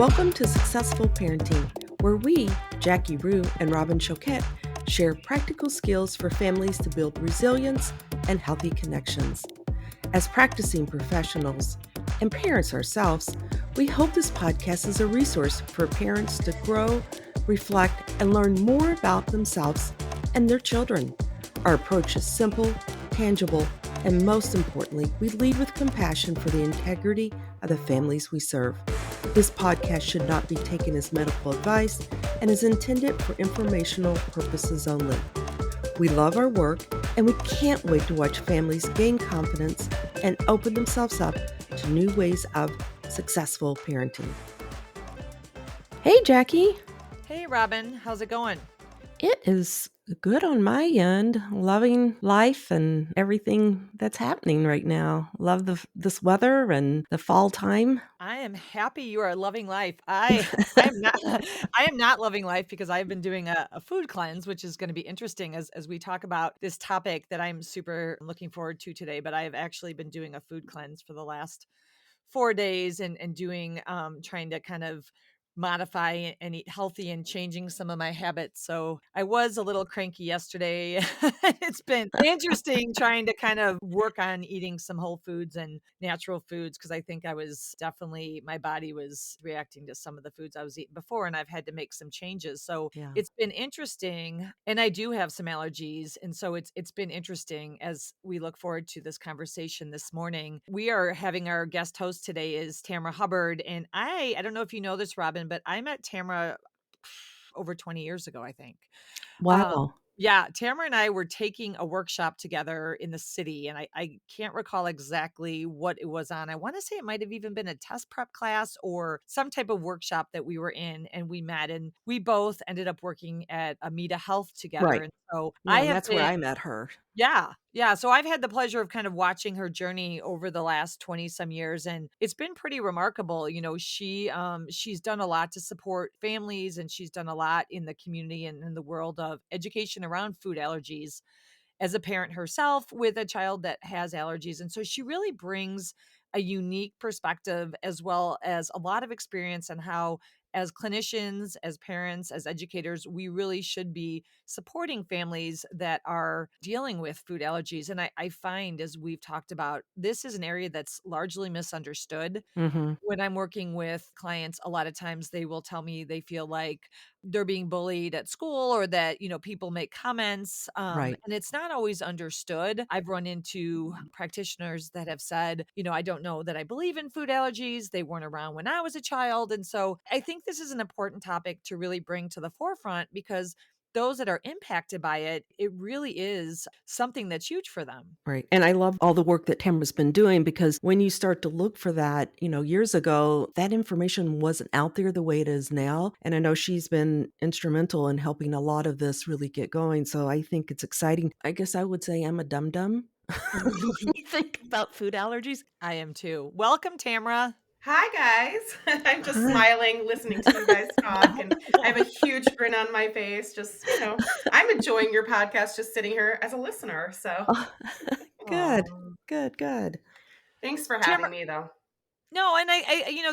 Welcome to Successful Parenting, where we, Jackie Rue and Robin Choquette, share practical skills for families to build resilience and healthy connections. As practicing professionals and parents ourselves, we hope this podcast is a resource for parents to grow, reflect, and learn more about themselves and their children. Our approach is simple, tangible, and most importantly, we lead with compassion for the integrity of the families we serve. This podcast should not be taken as medical advice and is intended for informational purposes only. We love our work and we can't wait to watch families gain confidence and open themselves up to new ways of successful parenting. Hey, Jackie. Hey, Robin. How's it going? It is good on my end. Loving life and everything that's happening right now. Love this weather and the fall time. I am happy you are loving life. I am not I am not loving life because I've been doing a food cleanse, which is going to be interesting as we talk about this topic that I'm super looking forward to today. But I have actually been doing a food cleanse for the last 4 days and doing trying to kind of modify and eat healthy and changing some of my habits. So I was a little cranky yesterday. It's been interesting trying to kind of work on eating some whole foods and natural foods because I think I was definitely, my body was reacting to some of the foods I was eating before and I've had to make some changes. So Yeah. it's been interesting, and I do have some allergies, and so it's been interesting as we look forward to this conversation this morning. We are having our guest host today is Tamara Hubbard, and I don't know if you know this, Robin, but I met Tamara over 20 years ago, I think. Wow. Yeah, Tamara and I were taking a workshop together in the city, and I can't recall exactly what it was on. I want to say it might have even been a test prep class or some type of workshop that we were in, and we met, and we both ended up working at Amita Health together. Right. And so Yeah, I and have that's where been, I met her. yeah. Yeah. So I've had the pleasure of kind of watching her journey over the last 20 some years, and it's been pretty remarkable. You know, she's done a lot to support families, and she's done a lot in the community and in the world of education around food allergies as a parent herself with a child that has allergies. And so she really brings a unique perspective as well as a lot of experience on how, as clinicians, as parents, as educators, we really should be supporting families that are dealing with food allergies. And I find, as we've talked about, this is an area that's largely misunderstood. Mm-hmm. When I'm working with clients, a lot of times they will tell me they feel like they're being bullied at school or that, people make comments. Right. And it's not always understood. I've run into practitioners that have said, I don't know that I believe in food allergies. They weren't around when I was a child. And so I think this is an important topic to really bring to the forefront because those that are impacted by it, it really is something that's huge for them. Right. And I love all the work that Tamara's been doing because when you start to look for that, years ago, that information wasn't out there the way it is now. And I know she's been instrumental in helping a lot of this really get going. So I think it's exciting. I guess I would say I'm a dum-dum. When you think about food allergies. I am too. Welcome, Tamara. Hi, guys. I'm just Hi. smiling, listening to you guys talk, and I have a huge grin on my face. Just, I'm enjoying your podcast just sitting here as a listener. So, Oh, good, um, good. thanks for having Tamara, me, though. no, and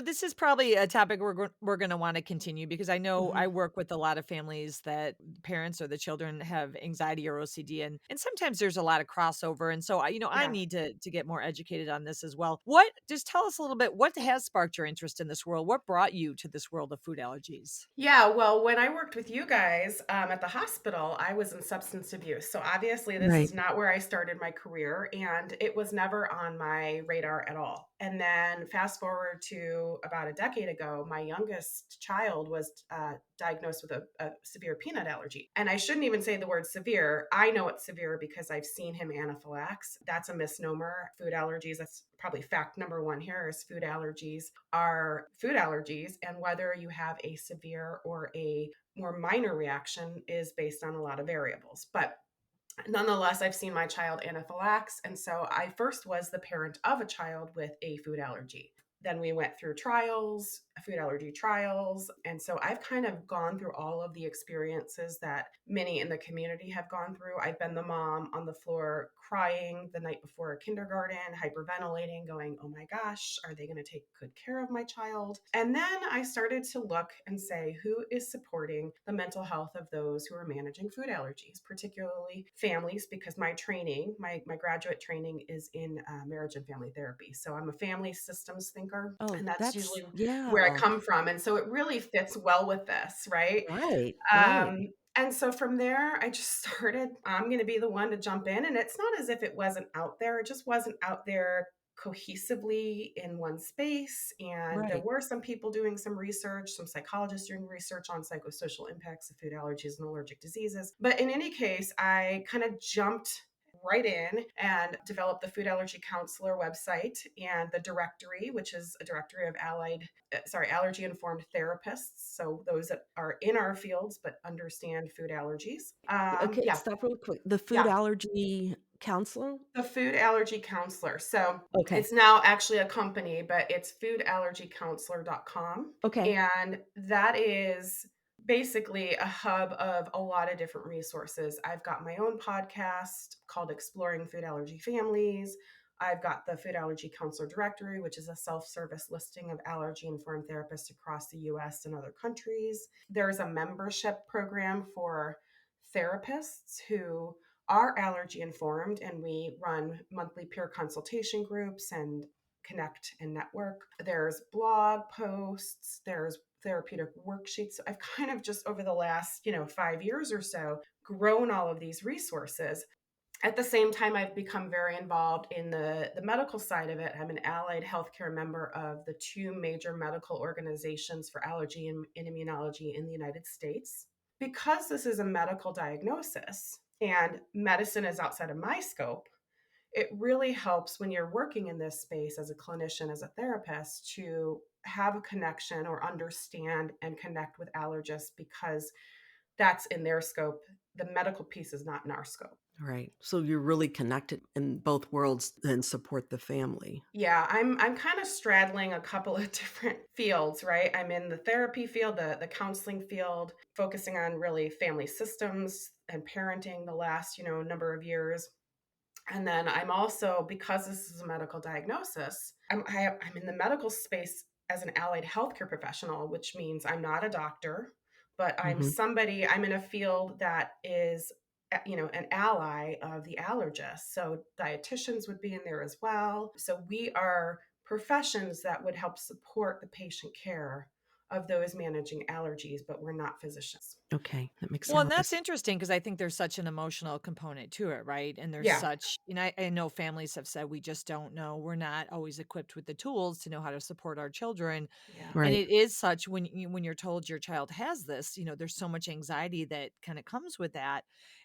this is probably a topic we're going to want to continue because I know I Mhm. work with a lot of families that parents or the children have anxiety or OCD, and sometimes there's a lot of crossover, and so I Yeah. need to get more educated on this as well. Just tell us a little bit, what has sparked your interest in this world? What brought you to this world of food allergies? Yeah, well, when I worked with you guys at the hospital, I was in substance abuse. So obviously, this Right. is not where I started my career, and it was never on my radar at all. And then fast forward to about a decade ago, my youngest child was diagnosed with a severe peanut allergy. And I shouldn't even say the word severe. I know it's severe because I've seen him anaphylax. That's a misnomer. Food allergies, that's probably fact number one here, is food allergies are food allergies, and whether you have a severe or a more minor reaction is based on a lot of variables. But nonetheless, I've seen my child anaphylax, and so I first was the parent of a child with a food allergy. Then we went through trials, food allergy trials. And so I've kind of gone through all of the experiences that many in the community have gone through. I've been the mom on the floor crying the night before kindergarten, hyperventilating, going, oh my gosh, are they going to take good care of my child? And then I started to look and say, who is supporting the mental health of those who are managing food allergies, particularly families, because my training, my graduate training is in marriage and family therapy. So I'm a family systems thinker, Oh, and that's that's, usually where I yeah. come from. And so it really fits well with this, right? Right, right, Um, and so from there, I just started, I'm going to be the one to jump in. And it's not as if it wasn't out there, it just wasn't out there cohesively in one space. And there right. were some people doing some research, some psychologists doing research on psychosocial impacts of food allergies and allergic diseases. But in any case, I kind of jumped right in and developed the Food Allergy Counselor website and the directory, which is a directory of allergy informed therapists. So those that are in our fields but understand food allergies. Okay, Yeah, stop real quick. The food yeah, allergy counselor? the Food Allergy Counselor. So Okay, it's now actually a company, but it's foodallergycounselor.com. okay. And that is basically a hub of a lot of different resources. I've got my own podcast called Exploring Food Allergy Families. I've got the Food Allergy Counselor Directory, which is a self service listing of allergy informed therapists across the US and other countries. There's a membership program for therapists who are allergy informed, and we run monthly peer consultation groups and connect and network. There's blog posts, there's therapeutic worksheets. So I've kind of just over the last, 5 years or so grown all of these resources. At the same time, I've become very involved in the medical side of it. I'm an allied healthcare member of the two major medical organizations for allergy and immunology in the United States. Because this is a medical diagnosis and medicine is outside of my scope, it really helps when you're working in this space as a clinician, as a therapist, to have a connection or understand and connect with allergists because that's in their scope. The medical piece is not in our scope. Right. So you're really connected in both worlds and support the family. Yeah, I'm kind of straddling a couple of different fields, right? I'm in the therapy field, the counseling field, focusing on really family systems and parenting the last, number of years. And then I'm also, because this is a medical diagnosis, I'm in the medical space as an allied healthcare professional, which means I'm not a doctor, but Mhm. I'm in a field that is, an ally of the allergist. So dietitians would be in there as well. So we are professions that would help support the patient care of those managing allergies, but we're not physicians. Okay, that makes Well, and sense. that's interesting because I think there's such an emotional component to it, right? And there's Yeah. such, I know families have said we just don't know. We're not always equipped with the tools to know how to support our children. Yeah. And Right. it is such when you're told your child has this, there's so much anxiety that kind of comes with that.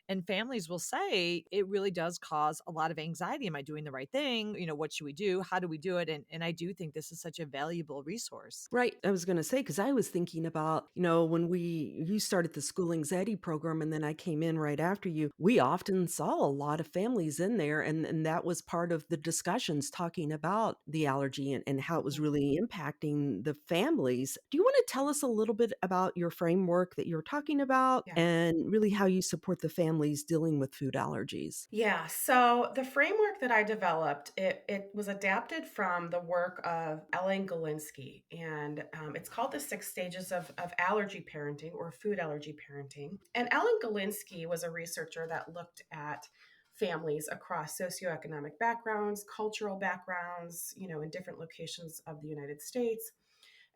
And families will say it really does cause a lot of anxiety. Am I doing the right thing? What should we do? How do we do it? And I do think this is such a valuable resource. Right. I was going to say, because I was thinking about, when you started the school anxiety program and then I came in right after you, we often saw a lot of families in there. And that was part of the discussions talking about the allergy and how it was Yeah. really impacting the families. Do you want to tell us a little bit about your framework that you're talking about Yeah. and really how you support the families dealing with food allergies? Yeah, so the framework that I developed, it was adapted from the work of Ellen Galinsky, and it's called the 6 stages of allergy parenting or food allergy parenting. And Ellen Galinsky was a researcher that looked at families across socioeconomic backgrounds, cultural backgrounds, in different locations of the United States.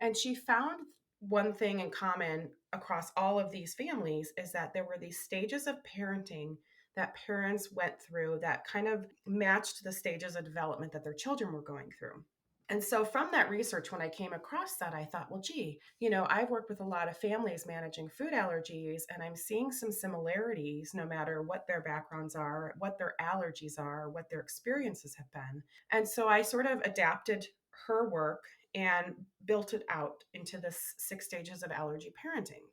And she found one thing in common across all of these families is that there were these stages of parenting that parents went through that kind of matched the stages of development that their children were going through. And so from that research, when I came across that, I thought, well, gee, I've worked with a lot of families managing food allergies, and I'm seeing some similarities no matter what their backgrounds are, what their allergies are, what their experiences have been. And so I sort of adapted her work and built it out into this 6 stages of allergy parenting.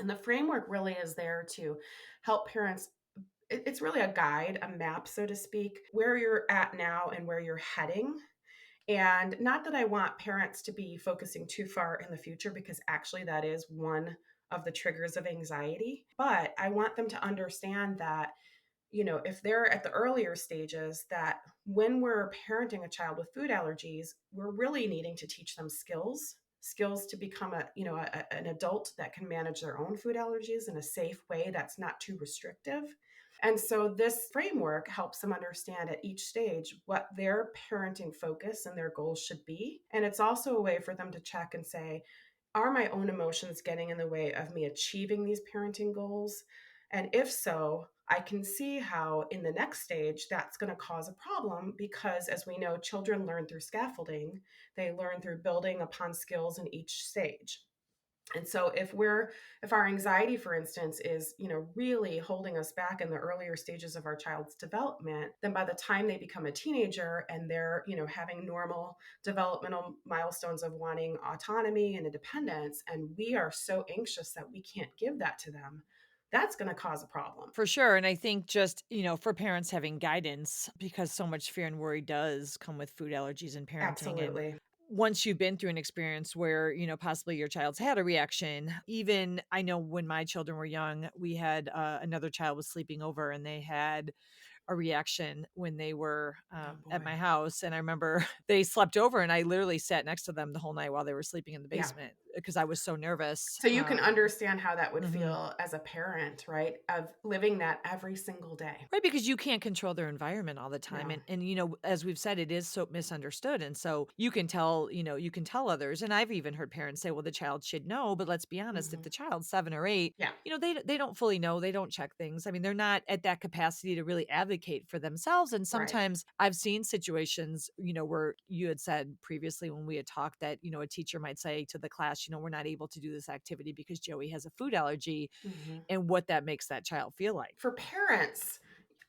And the framework really is there to help parents. It's really a guide, a map, so to speak, where you're at now and where you're heading. And not that I want parents to be focusing too far in the future, because actually that is one of the triggers of anxiety. But I want them to understand that, if they're at the earlier stages, that when we're parenting a child with food allergies, we're really needing to teach them skills to become an adult that can manage their own food allergies in a safe way that's not too restrictive. And so this framework helps them understand at each stage what their parenting focus and their goals should be. And it's also a way for them to check and say, are my own emotions getting in the way of me achieving these parenting goals? And if so, I can see how in the next stage that's going to cause a problem, because as we know, children learn through scaffolding. They learn through building upon skills in each stage. And so if our anxiety, for instance, is, really holding us back in the earlier stages of our child's development, then by the time they become a teenager and they're, having normal developmental milestones of wanting autonomy and independence, and we are so anxious that we can't give that to them, that's going to cause a problem. For sure. And I think just, for parents having guidance, because so much fear and worry does come with food allergies and parenting. And Absolutely. once you've been through an experience where, possibly your child's had a reaction, even I know when my children were young, we had another child was sleeping over and they had a reaction when they were Oh at boy. my house. And I remember they slept over and I literally sat next to them the whole night while they were sleeping in the Yeah. basement because I was so nervous. So you can understand how that would Mhm. feel as a parent, right? Of living that every single day. Right, because you can't control their environment all the time. No. And as we've said, it is so misunderstood. And so you can tell others. And I've even heard parents say, well, the child should know. But let's be honest, if Mhm. the child's 7 or 8, Yeah. they don't fully know. They don't check things. I mean, they're not at that capacity to really advocate for themselves. And Right. sometimes I've seen situations, where you had said previously when we had talked that, a teacher might say to the class, we're not able to do this activity because Joey has a food allergy, Mhm. and what that makes that child feel like. For parents,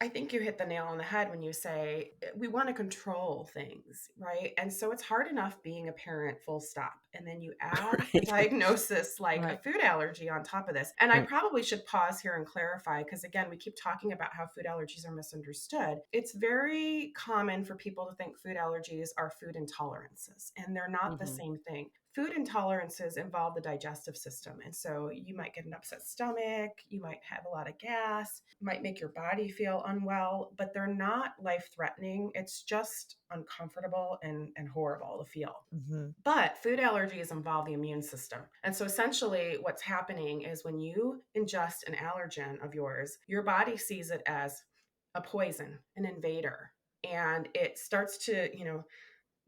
I think you hit the nail on the head when you say we want to control things, right? And so it's hard enough being a parent, full stop. And then you add a Right. diagnosis like a Right. food allergy on top of this. And I Right. probably should pause here and clarify, because again, we keep talking about how food allergies are misunderstood. It's very common for people to think food allergies are food intolerances, and they're not the Mhm. same thing. Food intolerances involve the digestive system. And so you might get an upset stomach, you might have a lot of gas, might make your body feel unwell, but they're not life threatening. It's just uncomfortable and horrible to feel. Mhm. But food allergies involve the immune system. And so essentially, what's happening is when you ingest an allergen of yours, your body sees it as a poison, an invader. And it starts to,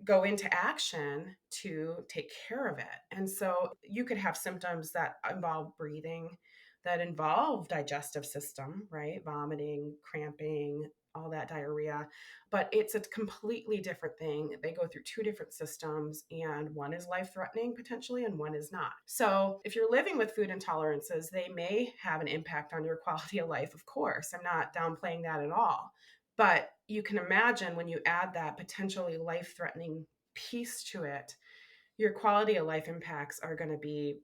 go into action to take care of it. And so you could have symptoms that involve breathing, that involve digestive system, right? Vomiting, cramping, all that diarrhea. But it's a completely different thing. They go through two different systems, and one is life threatening potentially, and one is not. So if you're living with food intolerances, they may have an impact on your quality of life, of course. I'm not downplaying that at all. But you can imagine when you add that potentially life threatening piece to it, your quality of life impacts are going to be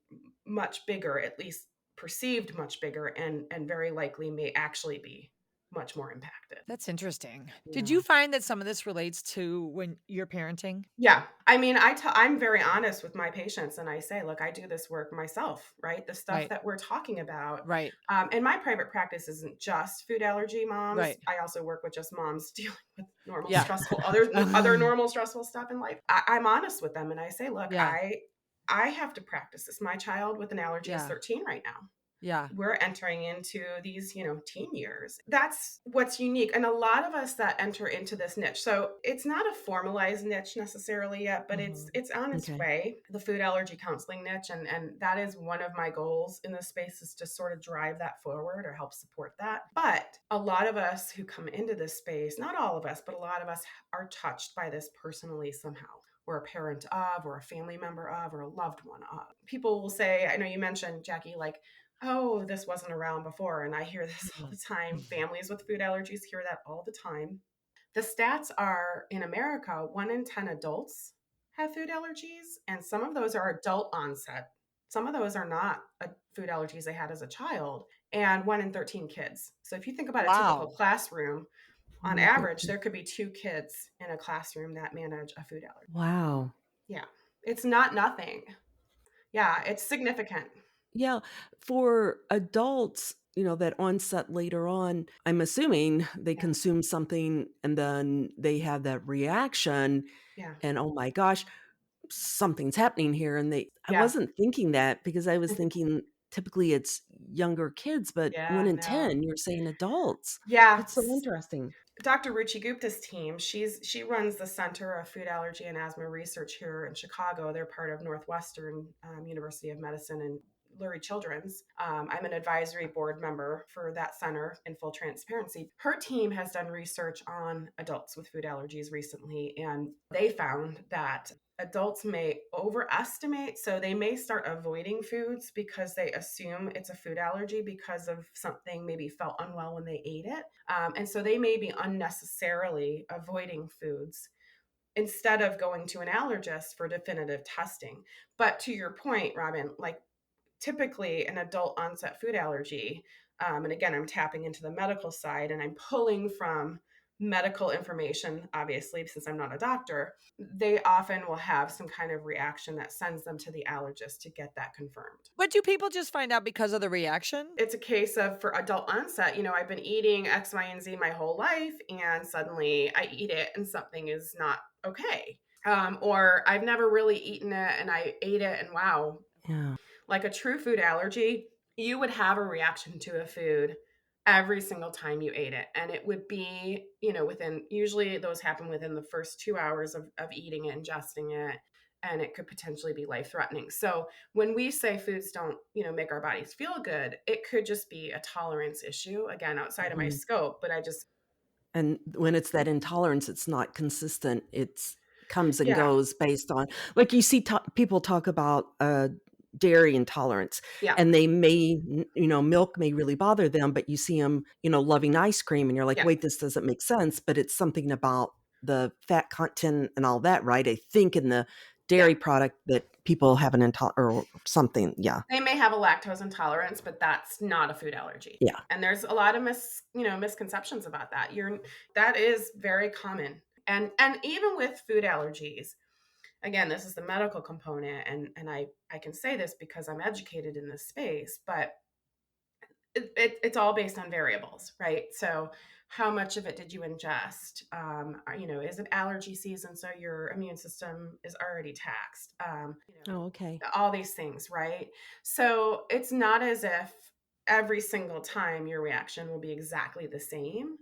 much bigger, at least perceived much bigger, and very likely may actually be much more impacted. That's interesting. Did Yeah. you find that some of this relates to when you're parenting? Yeah. I mean, I'm very honest with my patients, and I say, look, I do this work myself, right? The stuff Right. that we're talking about. Right. And my private practice isn't just food allergy moms. Right. I also work with just moms dealing with normal Yeah. stressful, other normal stressful stuff in life. I'm honest with them, and I say, look, Yeah. I have to practice this. My child with an allergy is Yeah. 13 right now. Yeah. We're entering into these, teen years. That's what's unique. And a lot of us that enter into this niche. So it's not a formalized niche necessarily yet, but it's Mhm. it's on its Okay. way, the food allergy counseling niche. And that is one of my goals in this space, is to sort of drive that forward or help support that. But a lot of us who come into this space, not all of us, but a lot of us are touched by this personally somehow. We're a parent of, or a family member of, or a loved one of. People will say, I know you mentioned, Jackie, like, oh, this wasn't around before. And I hear this all Mhm. the time. Families with food allergies hear that all the time. The stats are, in America, 1 in 10 adults have food allergies, and some of those are adult onset. Some of those are not food allergies they had as a child, and 1 in 13 kids. So if you think about a typical Wow. classroom, Oh On my average, goodness. there could be 2 kids in a classroom that manage a food allergy. Wow. Yeah. It's not nothing. Yeah, it's significant. Yeah, for adults, that onset later on, I'm assuming they Yeah. consume something and then they have that reaction Yeah. and, "Oh my gosh, something's happening here," and I Yeah. wasn't thinking that because I was thinking typically it's younger kids, but 1 Yeah, in no. 10, you're saying adults. Yeah. That's so interesting. Dr. Ruchi Gupta's team, she runs the Center of Food Allergy and Asthma Research here in Chicago. They're part of Northwestern University of Medicine and Lurie Children's. I'm an advisory board member for that center in full transparency. Her team has done research on adults with food allergies recently, and they found that adults may overestimate. So they may start avoiding foods because they assume it's a food allergy because of something maybe felt unwell when they ate it. And so they may be unnecessarily avoiding foods instead of going to an allergist for definitive testing. But to your point, Robin, like typically an adult onset food allergy, and again, I'm tapping into the medical side and I'm pulling from medical information, obviously, since I'm not a doctor, they often will have some kind of reaction that sends them to the allergist to get that confirmed. But do people just find out because of the reaction? It's a case of for adult onset, I've been eating X, Y, and Z my whole life, and suddenly I eat it and something is not okay. Or I've never really eaten it and I ate it and wow, Yeah. like a true food allergy, you would have a reaction to a food every single time you ate it. And it would be, usually those happen within the first 2 hours of eating it, ingesting it, and it could potentially be life threatening. So when we say foods don't, make our bodies feel good, it could just be a tolerance issue, again, outside of my Mhm. scope, but I just, And when it's that intolerance, it's not consistent. It's comes and yeah, goes based on like you see people talk about dairy intolerance yeah, and they may, milk may really bother them, but you see them, loving ice cream and you're like, yeah, wait, this doesn't make sense. But it's something about the fat content and all that, right? I think in the yeah. dairy product that people have an intolerance or something. Yeah. They may have a lactose intolerance, but that's not a food allergy. Yeah. And there's a lot of misconceptions about that. That is very common. And even with food allergies, again, this is the medical component and I can say this because I'm educated in this space, but it's all based on variables, right? So how much of it did you ingest? Is it allergy season? So your immune system is already taxed. Oh, okay. All these things, right? So it's not as if every single time your reaction will be exactly the same,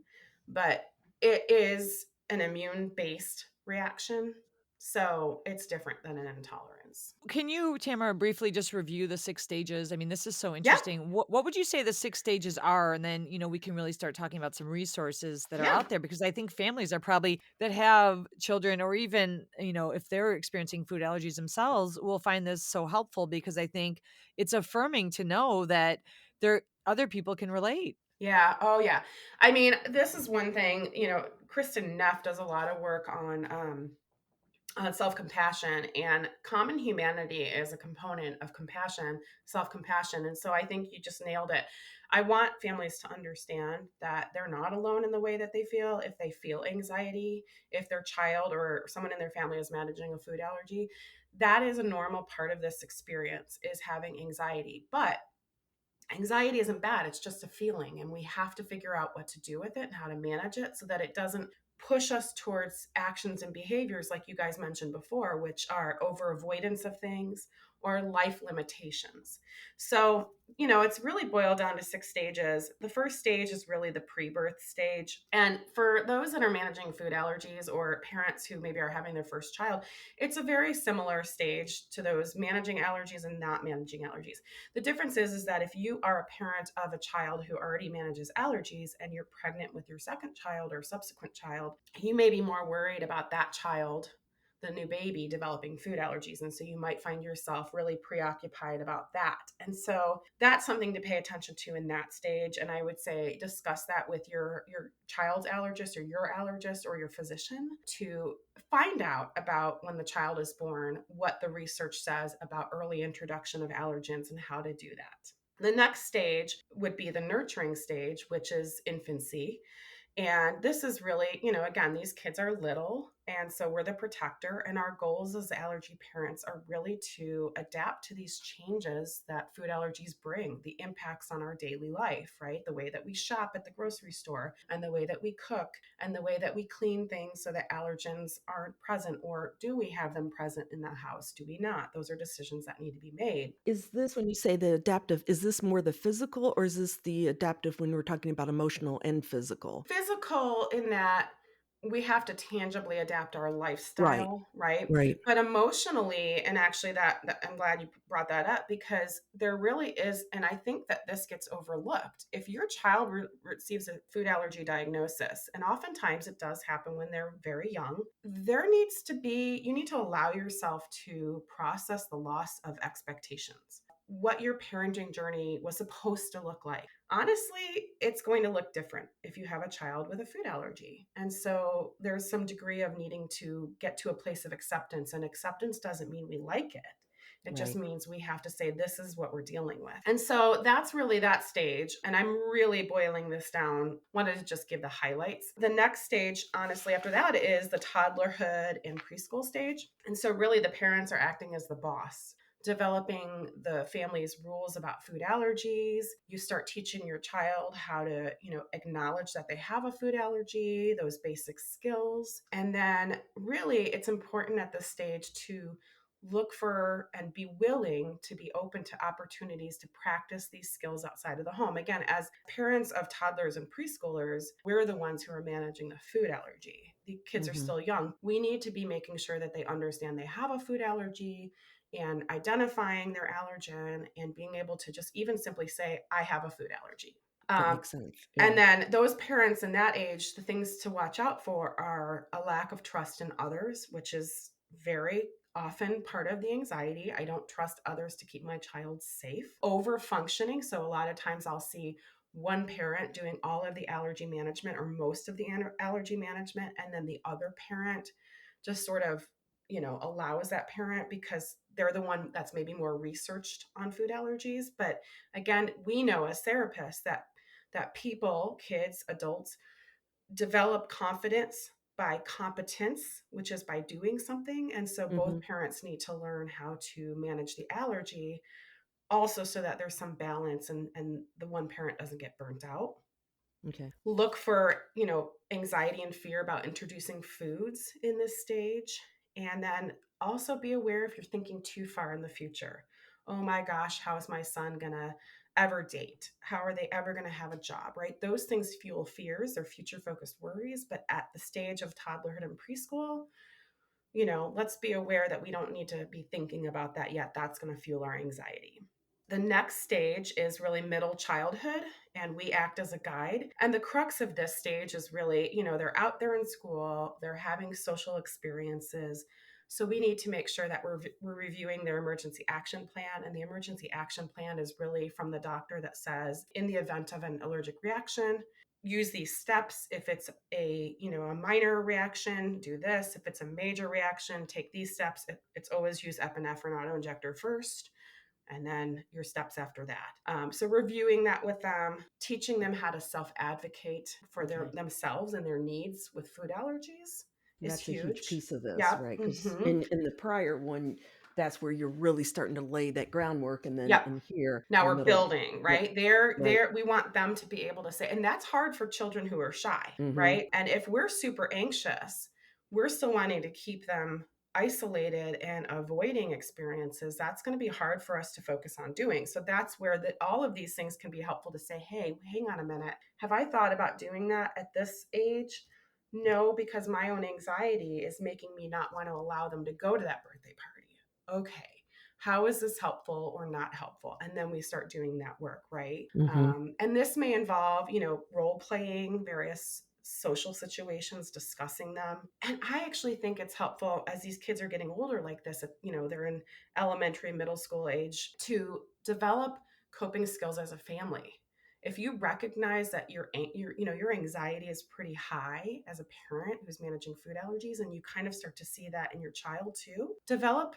but it is an immune based reaction. So it's different than an intolerance. Can you, Tamara, briefly just review the 6 stages? I mean, this is so Yeah. interesting. What would you say the 6 stages are? And then, we can really start talking about some resources that are Yeah. out there because I think families are probably that have children or even, if they're experiencing food allergies themselves, will find this so helpful because I think it's affirming to know that there other people can relate. Yeah. Oh, yeah. I mean, this is one thing, Kristen Neff does a lot of work on self compassion, and common humanity is a component of compassion, self compassion. And so I think you just nailed it. I want families to understand that they're not alone in the way that they feel. If they feel anxiety, if their child or someone in their family is managing a food allergy, that is a normal part of this experience is having anxiety. But anxiety isn't bad, it's just a feeling, and we have to figure out what to do with it and how to manage it so that it doesn't push us towards actions and behaviors like you guys mentioned before, which are over avoidance of things or life limitations. So, it's really boiled down to 6 stages. The first stage is really the pre-birth stage. And for those that are managing food allergies or parents who maybe are having their first child, it's a very similar stage to those managing allergies and not managing allergies. The difference is that if you are a parent of a child who already manages allergies and you're pregnant with your second child or subsequent child, you may be more worried about that child, the new baby, developing food allergies. And so you might find yourself really preoccupied about that. And so that's something to pay attention to in that stage. And I would say discuss that with your child's allergist or your physician to find out about when the child is born, what the research says about early introduction of allergens and how to do that. The next stage would be the nurturing stage, which is infancy. And this is really, again, these kids are little. And so we're the protector. And our goals as allergy parents are really to adapt to these changes that food allergies bring, the impacts on our daily life, right? The way that we shop at the grocery store and the way that we cook and the way that we clean things so that allergens aren't present, or do we have them present in the house? Do we not? Those are decisions that need to be made. Is this, when you say the adaptive, is this more the physical, or is this the adaptive when we're talking about emotional and physical? Physical in that we have to tangibly adapt our Right, lifestyle, right? right, But emotionally, and actually that I'm glad you brought that up, because there really is, and I think that this gets overlooked. If your child receives a food allergy diagnosis, and oftentimes it does happen when they're very young, you need to allow yourself to process the loss of expectations, what your parenting journey was supposed to look like. Honestly, it's going to look different if you have a child with a food allergy. And so there's some degree of needing to get to a place of acceptance. And acceptance doesn't mean we like it. It just right. means we have to say, this is what we're dealing with. And so that's really that stage. And I'm really boiling this down. Wanted to just give the highlights. The next stage, honestly, after that is the toddlerhood and preschool stage. And so really the parents are acting as the boss, developing the family's rules about food allergies. You start teaching your child how to, acknowledge that they have a food allergy, those basic skills. And then really it's important at this stage to look for and be willing to be open to opportunities to practice these skills outside of the home. Again, as parents of toddlers and preschoolers, we're the ones who are managing the food allergy. The kids are Mm-hmm. still young. We need to be making sure that they understand they have a food allergy, and identifying their allergen, and being able to just even simply say, I have a food allergy. That Um, makes sense. and Yeah. then those parents in that age, the things to watch out for are a lack of trust in others, which is very often part of the anxiety. I don't trust others to keep my child safe. Over functioning. So a lot of times I'll see one parent doing all of the allergy management or most of the allergy management, and then the other parent just sort of, allows that parent because they're the one that's maybe more researched on food allergies. But again, we know as therapists that people, kids, adults, develop confidence by competence, which is by doing something. And so Mm-hmm. both parents need to learn how to manage the allergy also, so that there's some balance, and the one parent doesn't get burnt out. Okay. Look for, anxiety and fear about introducing foods in this stage. And then also be aware if you're thinking too far in the future. Oh my gosh, how is my son going to ever date? How are they ever going to have a job, right? Those things fuel fears or future focused worries. But at the stage of toddlerhood and preschool, let's be aware that we don't need to be thinking about that yet. That's going to fuel our anxiety. The next stage is really middle childhood, and we act as a guide. And the crux of this stage is really, they're out there in school, they're having social experiences. So we need to make sure that we're reviewing their emergency action plan. And the emergency action plan is really from the doctor that says, in the event of an allergic reaction, use these steps. If it's a minor reaction, do this. If it's a major reaction, take these steps. It's always use epinephrine auto-injector first, and then your steps after that. So reviewing that with them, teaching them how to self-advocate for Okay. themselves and their needs with food allergies is That's a huge huge. piece of this, Yep. right? Because Mm-hmm. in the prior one, that's where you're really starting to lay that groundwork, and then Yep. in here, Now the we're middle. building, Yep. right? Right. We want them to be able to say, and that's hard for children who are shy, Mm-hmm. right? And if we're super anxious, we're still wanting to keep them isolated and avoiding experiences. That's going to be hard for us to focus on doing. So that's where all of these things can be helpful to say, hey, hang on a minute. Have I thought about doing that at this age? No, because my own anxiety is making me not want to allow them to go to that birthday party. Okay, how is this helpful or not helpful? And then we start doing that work, right? Mm-hmm. And this may involve, role playing various social situations, discussing them. And I actually think it's helpful as these kids are getting older like this, they're in elementary, middle school age, to develop coping skills as a family. If you recognize that your anxiety is pretty high as a parent who's managing food allergies, and you kind of start to see that in your child too, develop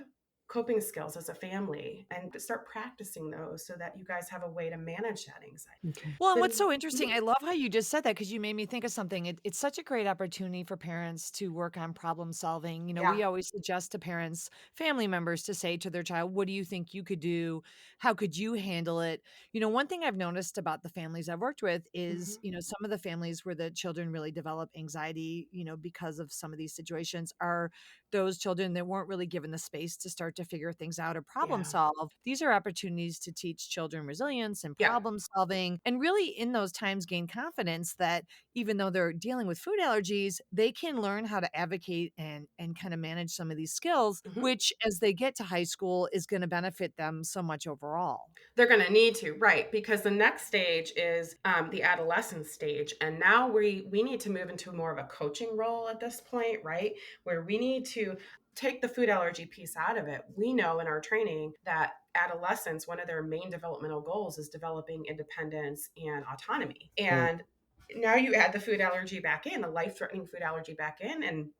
coping skills as a family and start practicing those so that you guys have a way to manage that anxiety. Okay. Well, and what's Then, so mhm, interesting, I love how you just said that because you made me think of something. It's such a great opportunity for parents to work on problem solving. yeah, We always suggest to parents, family members to say to their child, what do you think you could do? How could you handle it? One thing I've noticed about the families I've worked with is, mhm, some of the families where the children really develop anxiety, because of some of these situations are those children that weren't really given the space to start to figure things out or problem yeah, solve. These are opportunities to teach children resilience and yeah. problem solving, and really in those times gain confidence that even though they're dealing with food allergies, they can learn how to advocate and kind of manage some of these skills, Mhm. which as they get to high school is going to benefit them so much overall. They're going to need to, right? Because the next stage is the adolescent stage, and now we need to move into more of a coaching role at this point, right? Where we need to take the food allergy piece out of it. We know in our training that adolescents, one of their main developmental goals is developing independence and autonomy. Right. And now you add the food allergy back in, the life-threatening food allergy back in, and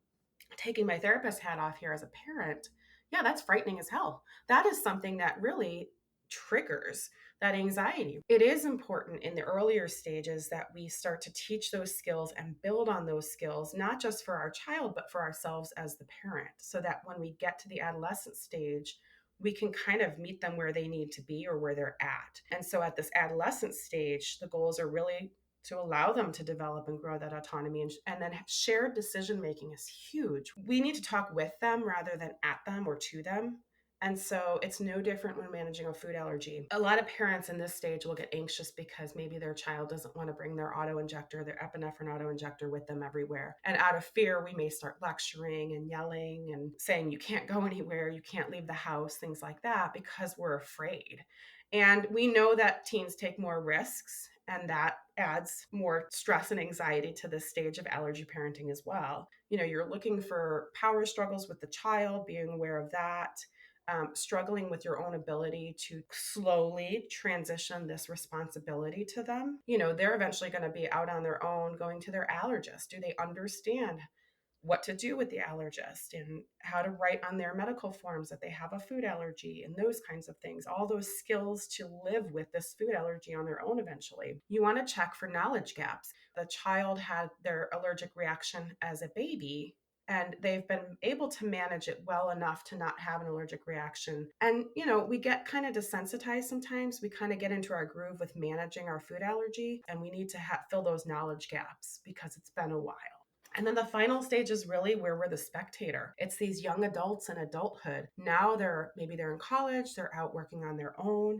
taking my therapist hat off here as a parent, yeah, that's frightening as hell. That is something that really triggers that anxiety. It is important in the earlier stages that we start to teach those skills and build on those skills, not just for our child, but for ourselves as the parent, so that when we get to the adolescent stage, we can kind of meet them where they need to be or where they're at. And so at this adolescent stage, the goals are really to allow them to develop and grow that autonomy. And then shared decision making is huge. We need to talk with them rather than at them or to them. And so it's no different when managing a food allergy. A lot of parents in this stage will get anxious because maybe their child doesn't want to bring their auto injector, their epinephrine auto injector with them everywhere. And out of fear, we may start lecturing and yelling and saying, you can't go anywhere, you can't leave the house, things like that, because we're afraid. And we know that teens take more risks, and that adds more stress and anxiety to this stage of allergy parenting as well. You're looking for power struggles with the child, being aware of that, struggling with your own ability to slowly transition this responsibility to them. They're eventually going to be out on their own, going to their allergist. Do they understand what to do with the allergist and how to write on their medical forms that they have a food allergy and those kinds of things, all those skills to live with this food allergy on their own eventually. You want to check for knowledge gaps. The child had their allergic reaction as a baby, and they've been able to manage it well enough to not have an allergic reaction. And, we get kind of desensitized sometimes. We kind of get into our groove with managing our food allergy, and we need to fill those knowledge gaps because it's been a while. And then the final stage is really where we're the spectator. It's these young adults in adulthood. Now maybe they're in college, they're out working on their own.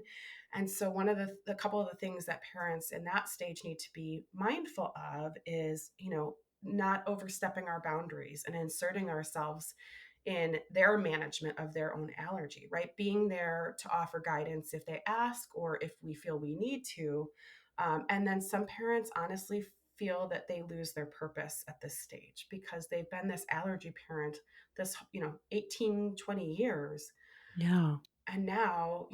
And so one of the couple of the things that parents in that stage need to be mindful of is, not overstepping our boundaries and inserting ourselves in their management of their own allergy, right? Being there to offer guidance if they ask or if we feel we need to. And then some parents honestly feel that they lose their purpose at this stage because they've been this allergy parent this 18, 20 years, Yeah. and now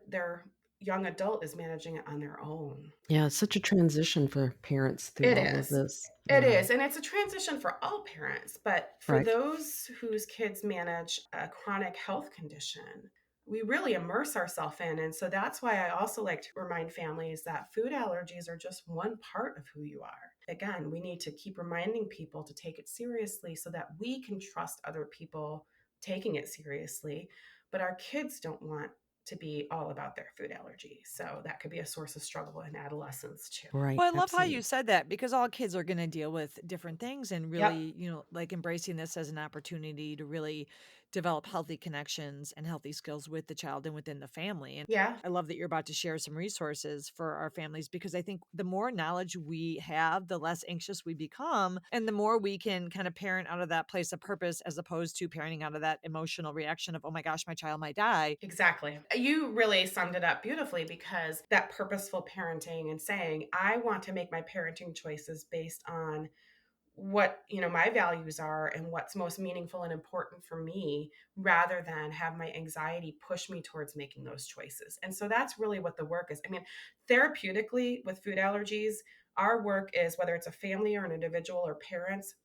their young adult is managing it on their own. Yeah. It's such a transition for parents through It all of is. this. It Yeah. is. And it's a transition for all parents. But for Right. those whose kids manage a chronic health condition, we really immerse ourselves in. And so that's why I also like to remind families that food allergies are just one part of who you are. Again, we need to keep reminding people to take it seriously so that we can trust other people taking it seriously. But our kids don't want to be all about their food allergy. So that could be a source of struggle in adolescence too. Right. Well, I love how you Absolutely. said that because all kids are going to deal with different things and Yep. really, like embracing this as an opportunity to really develop healthy connections and healthy skills with the child and within the family. And Yeah. I love that you're about to share some resources for our families because I think the more knowledge we have, the less anxious we become, and the more we can kind of parent out of that place of purpose as opposed to parenting out of that emotional reaction of, oh my gosh, my child might die. Exactly. You really summed it up beautifully because that purposeful parenting and saying, I want to make my parenting choices based on what, my values are and what's most meaningful and important for me rather than have my anxiety push me towards making those choices. And so that's really what the work is. I mean, therapeutically with food allergies, our work is whether it's a family or an individual or parents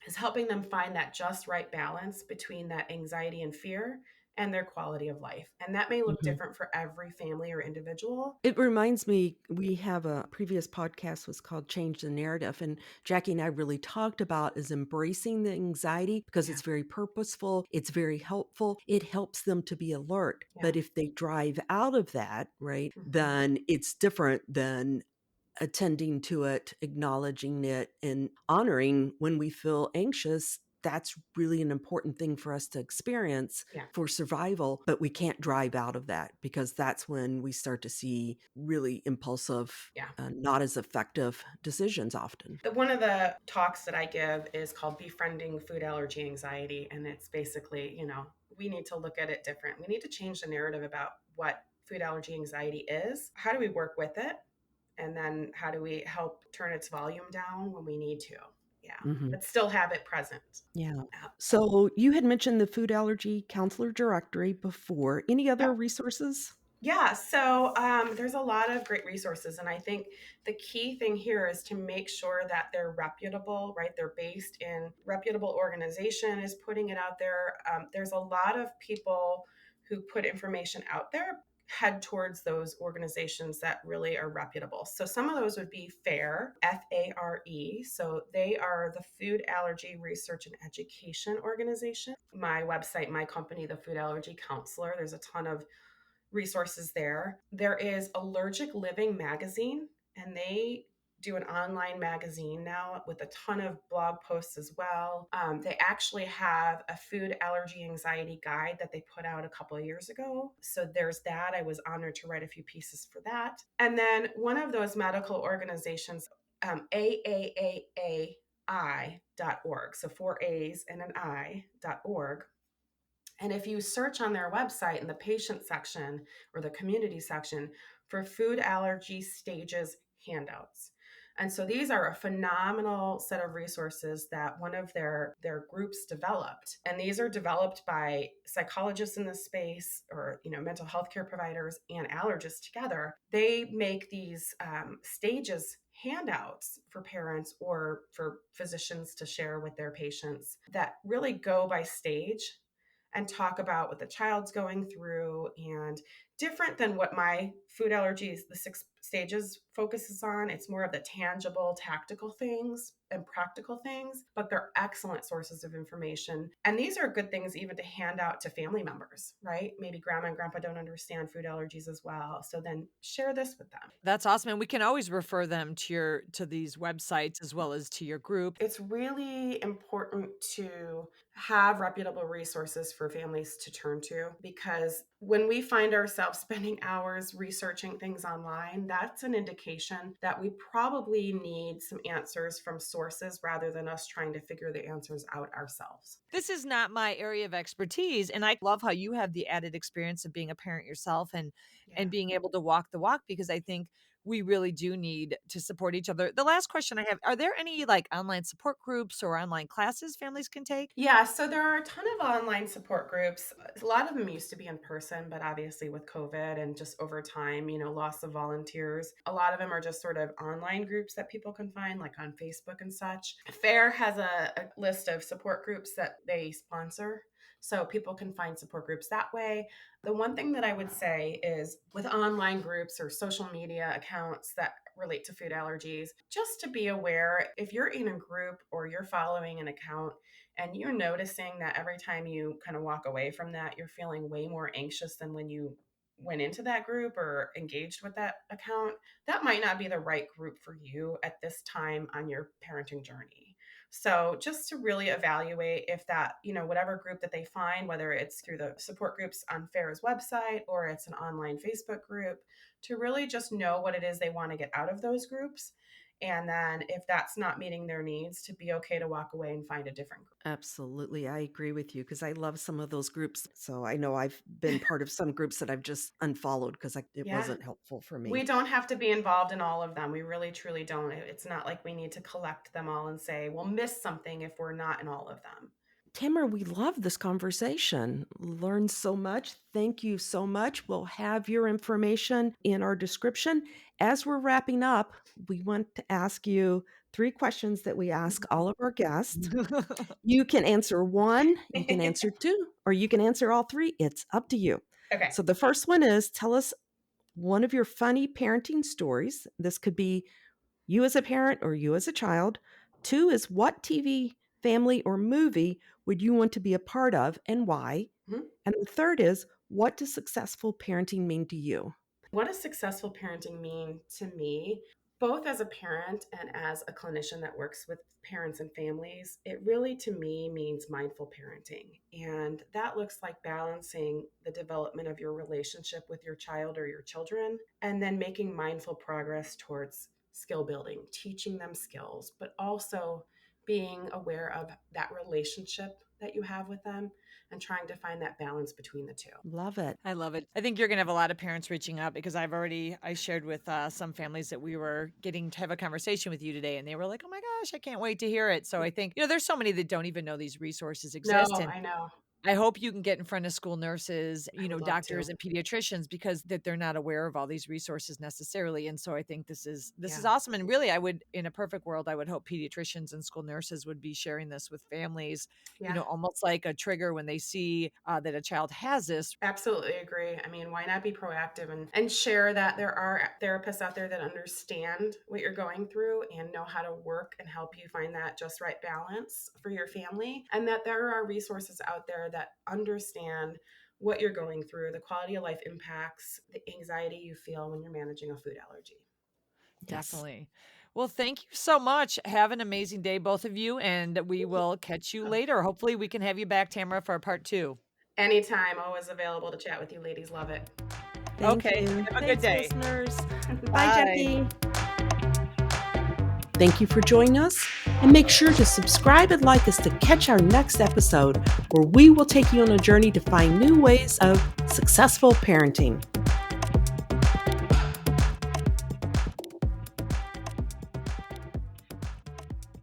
is helping them find that just right balance between that anxiety and fear and their quality of life. And that may look Mhm. different for every family or individual. It reminds me, we have a previous podcast was called Change the Narrative, and Jackie and I really talked about is embracing the anxiety because Yeah. it's very purposeful, it's very helpful, it helps them to be alert. Yeah. But if they drive out of that, right, Mhm. then it's different than attending to it, acknowledging it, and honoring when we feel anxious. That's really an important thing for us to experience Yeah. for survival, but we can't drive out of that because that's when we start to see really impulsive, Yeah. not as effective decisions often. One of the talks that I give is called Befriending Food Allergy Anxiety. And it's basically, we need to look at it different. We need to change the narrative about what food allergy anxiety is. How do we work with it? And then how do we help turn its volume down when we need to? Yeah. Mhm. But still have it present. Yeah. Yeah. So you had mentioned the Food Allergy Counselor Directory before. Any other Yep. resources? Yeah, so there's a lot of great resources, and I think the key thing here is to make sure that they're reputable, right? They're based in reputable organization is putting it out there. There's a lot of people who put information out there head towards those organizations that really are reputable. So some of those would be FARE, FARE. So they are the Food Allergy Research and Education Organization. My website, my company, the Food Allergy Counselor. There's a ton of resources there. There is Allergic Living magazine, and they do an online magazine now with a ton of blog posts as well. They actually have a food allergy anxiety guide that they put out a couple of years ago. So there's that. I was honored to write a few pieces for that. And then one of those medical organizations, AAAAI.org. So 4 A's and an I.org. And if you search on their website in the patient section or the community section for food allergy stages handouts. And so these are a phenomenal set of resources that one of their groups developed. And these are developed by psychologists in this space or mental health care providers and allergists together. They make these stages handouts for parents or for physicians to share with their patients that really go by stage and talk about what the child's going through, and different than what my food allergies, the 6 stages focuses on. It's more of the tangible, tactical things and practical things, but they're excellent sources of information. And these are good things even to hand out to family members, right? Maybe grandma and grandpa don't understand food allergies as well. So then share this with them. That's awesome, and we can always refer them to these websites as well as to your group. It's really important to have reputable resources for families to turn to, because when we find ourselves spending hours researching things online, that's an indication that we probably need some answers from sources rather than us trying to figure the answers out ourselves. This is not my area of expertise, and I love how you have the added experience of being a parent yourself and Yeah. being able to walk the walk because I think we really do need to support each other. The last question I have, are there any like online support groups or online classes families can take? Yeah, so there are a ton of online support groups. A lot of them used to be in person, but obviously with COVID and just over time, loss of volunteers, a lot of them are just sort of online groups that people can find, like on Facebook and such. FAIR has a list of support groups that they sponsor. So people can find support groups that way. The one thing that I would say is with online groups or social media accounts that relate to food allergies, just to be aware if you're in a group or you're following an account and you're noticing that every time you kind of walk away from that, you're feeling way more anxious than when you went into that group or engaged with that account, that might not be the right group for you at this time on your parenting journey. So just to really evaluate if that, whatever group that they find, whether it's through the support groups on FAIR's website or it's an online Facebook group, to really just know what it is they want to get out of those groups. And then if that's not meeting their needs, to be okay to walk away and find a different Absolutely. I agree with you because I love some of those groups. So I know I've been group. part of some groups that I've just unfollowed because it Yeah. wasn't helpful for We me. don't have to be involved in all of them. We really truly don't. It's not like we need to collect them all and say we'll miss something if we're not in all of them. Tamara, we love this conversation. Learned so much. Thank you so much. We'll have your information in our description. As we're wrapping up, we want to ask you 3 questions that we ask all of our guests. You can answer 1, you can answer 2, or you can answer all 3. It's up to you. Okay. So the first one is, tell us one of your funny parenting stories. This could be you as a parent or you as a child. 2 is, what TV, family, or movie would you want to be a part of and why? Mhm. And the third is, what does successful parenting mean to you? What does successful parenting mean to me? Both as a parent and as a clinician that works with parents and families, it really to me means mindful parenting. And that looks like balancing the development of your relationship with your child or your children, and then making mindful progress towards skill building, teaching them skills, but also being aware of that relationship that you have with them and trying to find that balance between the two. Love it. I love it. I think you're going to have a lot of parents reaching out because I shared with some families that we were getting to have a conversation with you today, and they were like, oh my gosh, I can't wait to hear it. So I think, there's so many that don't even know these resources No, exist. And I know. I hope you can get in front of school nurses, I would love doctors to. and pediatricians, because that they're not aware of all these resources necessarily. And so I think this is Yeah. awesome. And really, I would, in a perfect world, I would hope pediatricians and school nurses would be sharing this with families, Yeah. almost like a trigger when they see that a child has this. Absolutely agree. I mean, why not be proactive and share that there are therapists out there that understand what you're going through and know how to work and help you find that just right balance for your family, and that there are resources out there that understand what you're going through, the quality of life impacts, the anxiety you feel when you're managing a food allergy. Yes. Definitely. Well, thank you so much. Have an amazing day, both of you, and we will catch you later. Hopefully, we can have you back, Tamara, for part 2. Anytime, always available to chat with you ladies. Love it. Thank Okay. you. Have a good day. Listeners. Bye, Bye. Jackie. Thank you for joining us, and make sure to subscribe and like us to catch our next episode, where we will take you on a journey to find new ways of successful parenting.